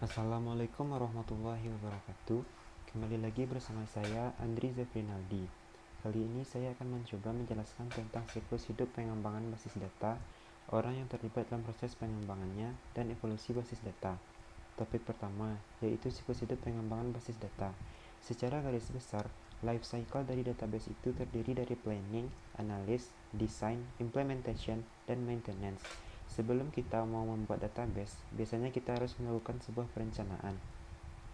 Assalamualaikum warahmatullahi wabarakatuh. Kembali lagi bersama saya Andri Zefrinaldi. Kali ini saya akan mencoba menjelaskan tentang siklus hidup pengembangan basis data, orang yang terlibat dalam proses pengembangannya, dan evolusi basis data. Topik pertama yaitu siklus hidup pengembangan basis data. Secara garis besar, life cycle dari database itu terdiri dari planning, analysis, design, implementation, dan maintenance. Sebelum kita mau membuat database, biasanya kita harus melakukan sebuah perencanaan.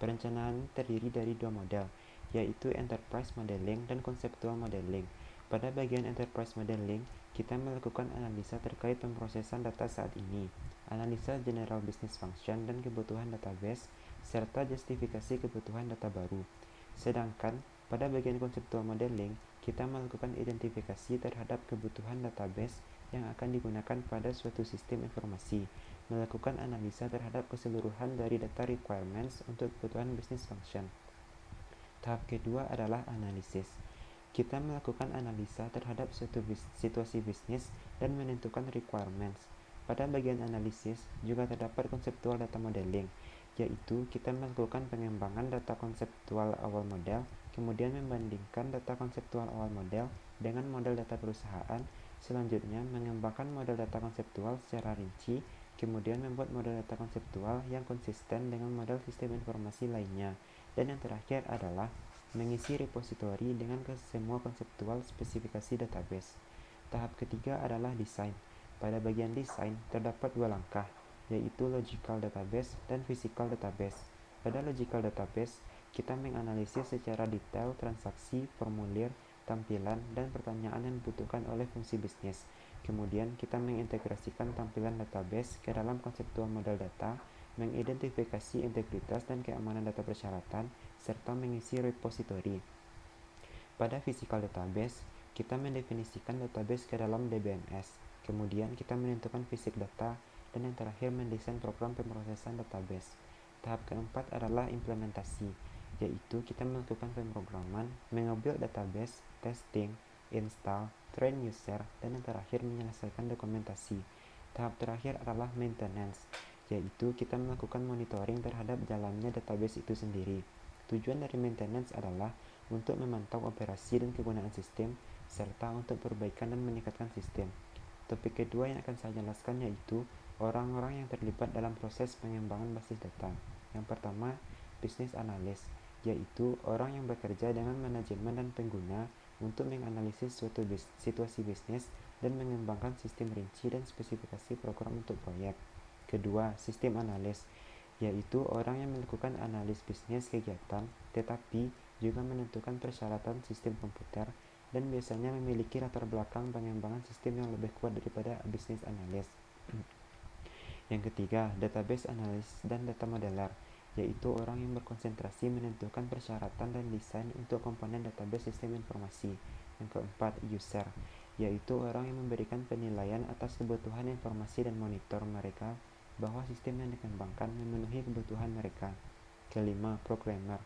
Perencanaan terdiri dari dua model, yaitu enterprise modeling dan conceptual modeling. Pada bagian enterprise modeling, kita melakukan analisa terkait pemrosesan data saat ini, analisa general business function dan kebutuhan database, serta justifikasi kebutuhan data baru. Sedangkan pada bagian conceptual modeling, kita melakukan identifikasi terhadap kebutuhan database yang akan digunakan pada suatu sistem informasi, melakukan analisa terhadap keseluruhan dari data requirements untuk kebutuhan business function. Tahap kedua adalah analisis. Kita melakukan analisa terhadap suatu situasi bisnis dan menentukan requirements. Pada bagian analisis juga terdapat konseptual data modeling, yaitu kita melakukan pengembangan data konseptual awal model, kemudian membandingkan data konseptual awal model dengan model data perusahaan, selanjutnya mengembangkan model data konseptual secara rinci, kemudian membuat model data konseptual yang konsisten dengan model sistem informasi lainnya, dan yang terakhir adalah mengisi repositori dengan semua konseptual spesifikasi database. Tahap ketiga adalah desain. Pada bagian desain terdapat dua langkah, yaitu logical database dan physical database. Pada logical database, kita menganalisis secara detail transaksi, formulir, tampilan, dan pertanyaan yang dibutuhkan oleh fungsi bisnis. Kemudian kita mengintegrasikan tampilan database ke dalam konseptual model data, mengidentifikasi integritas dan keamanan data persyaratan, serta mengisi repositori. Pada physical database, kita mendefinisikan database ke dalam DBMS, kemudian kita menentukan fisik data, dan yang terakhir mendesain program pemrosesan database. Tahap keempat adalah implementasi, yaitu kita melakukan pemrograman, mengebuild database, testing, install, train user, dan yang terakhir menyelesaikan dokumentasi. Tahap terakhir adalah maintenance, yaitu kita melakukan monitoring terhadap jalannya database itu sendiri. Tujuan dari maintenance adalah untuk memantau operasi dan kegunaan sistem, serta untuk perbaikan dan meningkatkan sistem. Topik kedua yang akan saya jelaskan yaitu orang-orang yang terlibat dalam proses pengembangan basis data. Yang pertama, business analyst, yaitu orang yang bekerja dengan manajemen dan pengguna untuk menganalisis suatu situasi bisnis dan mengembangkan sistem rinci dan spesifikasi program untuk proyek. Kedua, sistem analis, yaitu orang yang melakukan analis bisnis kegiatan, tetapi juga menentukan persyaratan sistem komputer dan biasanya memiliki latar belakang pengembangan sistem yang lebih kuat daripada business analyst. Yang ketiga, database analyst dan data modeler, yaitu orang yang berkonsentrasi menentukan persyaratan dan desain untuk komponen database sistem informasi. Yang keempat, user, yaitu orang yang memberikan penilaian atas kebutuhan informasi dan monitor mereka bahwa sistem yang dikembangkan memenuhi kebutuhan mereka. Kelima, programmer,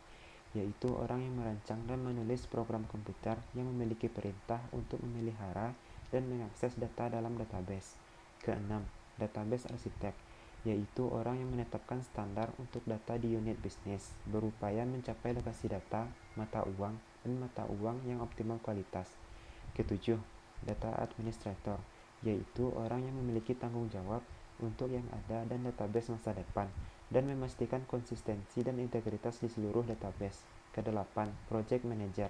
yaitu orang yang merancang dan menulis program komputer yang memiliki perintah untuk memelihara dan mengakses data dalam database. Keenam, database arsitek, yaitu orang yang menetapkan standar untuk data di unit bisnis, berupaya mencapai lokasi data, mata uang, dan mata uang yang optimal kualitas. Ketujuh, data administrator, yaitu orang yang memiliki tanggung jawab untuk yang ada dan database masa depan, dan memastikan konsistensi dan integritas di seluruh database. Kedelapan, project manager,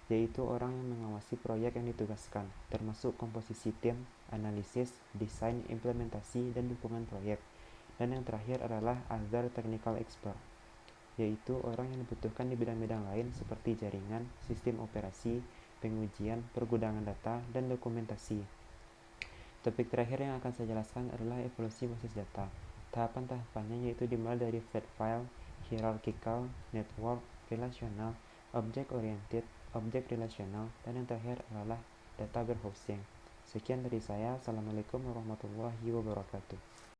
yaitu orang yang mengawasi proyek yang ditugaskan, termasuk komposisi tim, analisis, desain, implementasi, dan dukungan proyek. Dan yang terakhir adalah other technical expert, yaitu orang yang dibutuhkan di bidang-bidang lain seperti jaringan, sistem operasi, pengujian, pergudangan data, dan dokumentasi. Topik terakhir yang akan saya jelaskan adalah evolusi basis data. Tahapan-tahapannya yaitu dimulai dari flat file, hierarchical, network, relational, object oriented, object relational, dan yang terakhir adalah data warehousing. Sekian dari saya. Assalamualaikum warahmatullahi wabarakatuh.